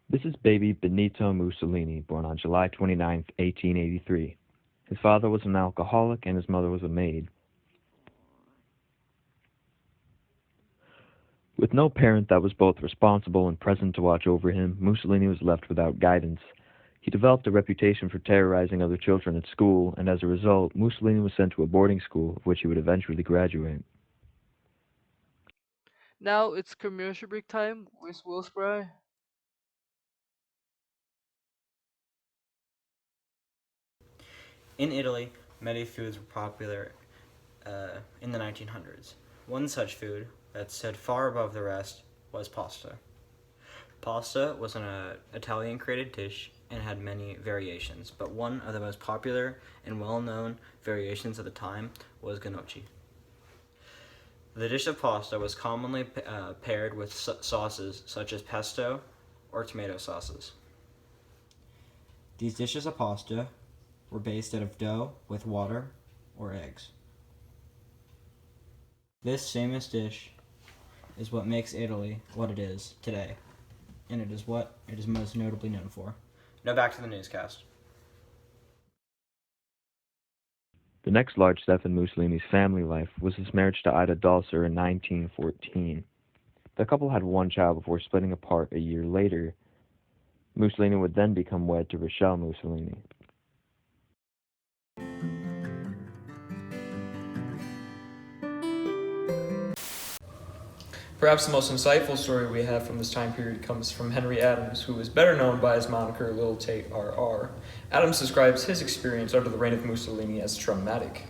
This is baby Benito Mussolini, born on July 29th, 1883. His father was an alcoholic and his mother was a maid. With no parent that was both responsible and present to watch over him, Mussolini was left without guidance. He developed a reputation for terrorizing other children at school, and as a result, Mussolini was sent to a boarding school, of which he would eventually graduate. Now it's commercial break time with Will Spry. In Italy, many foods were popular in the 1900s. One such food that stood far above the rest was pasta. Pasta was an Italian created dish and had many variations, but one of the most popular and well-known variations at the time was gnocchi. The dish of pasta was commonly paired with sauces such as pesto or tomato sauces. These dishes of pasta were based out of dough with water or eggs. This famous dish is what makes Italy what it is today, and it is what it is most notably known for. Now back to the newscast. The next large step in Mussolini's family life was his marriage to Ida Dalser in 1914. The couple had one child before splitting apart a year later. Mussolini would then become wed to Rochelle Mussolini. Perhaps the most insightful story we have from this time period comes from Henry Adams, who is better known by his moniker Little Tate RR. Adams describes his experience under the reign of Mussolini as traumatic.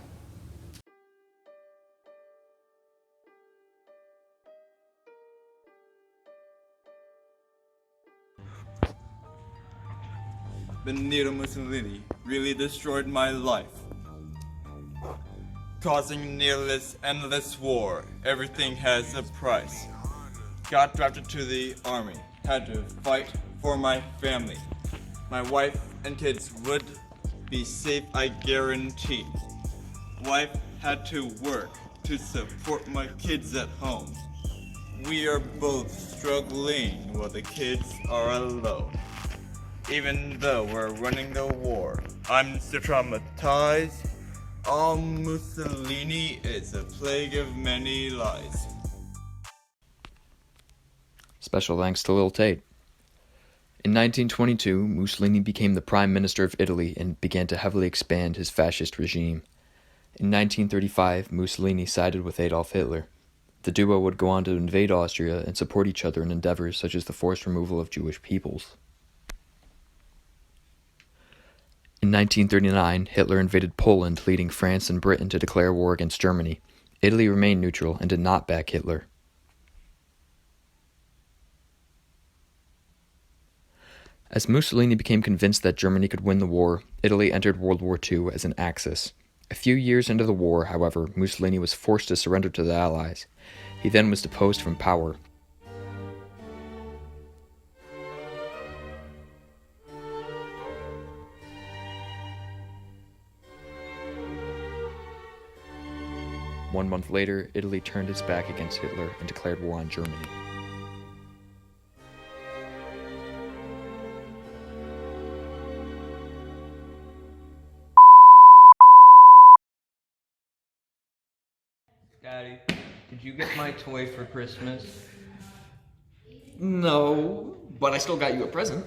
Benito Mussolini really destroyed my life, causing nearless, endless war. Everything has a price. Got drafted to the army, had to fight for my family. My wife and kids would be safe, I guarantee. Wife had to work to support my kids at home. We are both struggling while the kids are alone. Even though we're running the war, I'm still traumatized. All Mussolini is a plague of many lies. Special thanks to Lil Tate. In 1922, Mussolini became the Prime Minister of Italy and began to heavily expand his fascist regime. In 1935, Mussolini sided with Adolf Hitler. The duo would go on to invade Austria and support each other in endeavors such as the forced removal of Jewish peoples. In 1939, Hitler invaded Poland, leading France and Britain to declare war against Germany. Italy remained neutral and did not back Hitler. As Mussolini became convinced that Germany could win the war, Italy entered World War II as an Axis. A few years into the war, however, Mussolini was forced to surrender to the Allies. He then was deposed from power. One month later, Italy turned its back against Hitler and declared war on Germany. Daddy, did you get my toy for Christmas? No, but I still got you a present.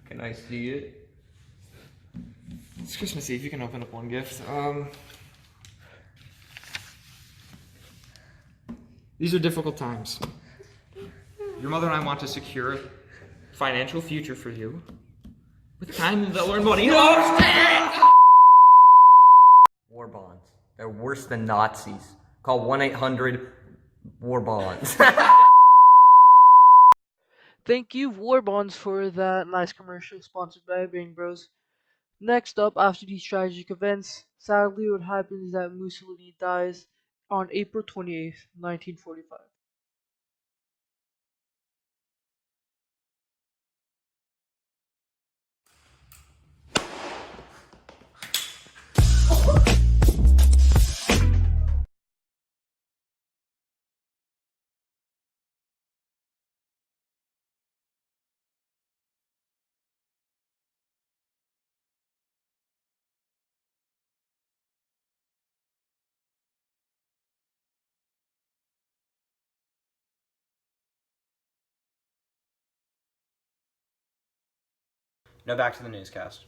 Can I see it? It's Christmas Eve, you can open up one gift. These are difficult times. Your mother and I want to secure a financial future for you. With time, they'll earn money. War bonds. They're worse than Nazis. Call 1-800-WAR bonds. Thank you, War Bonds, for that nice commercial sponsored by Bang Bros. Next up, after these tragic events, sadly, what happens is that Mussolini dies on April 28th, 1945. Now back to the newscast.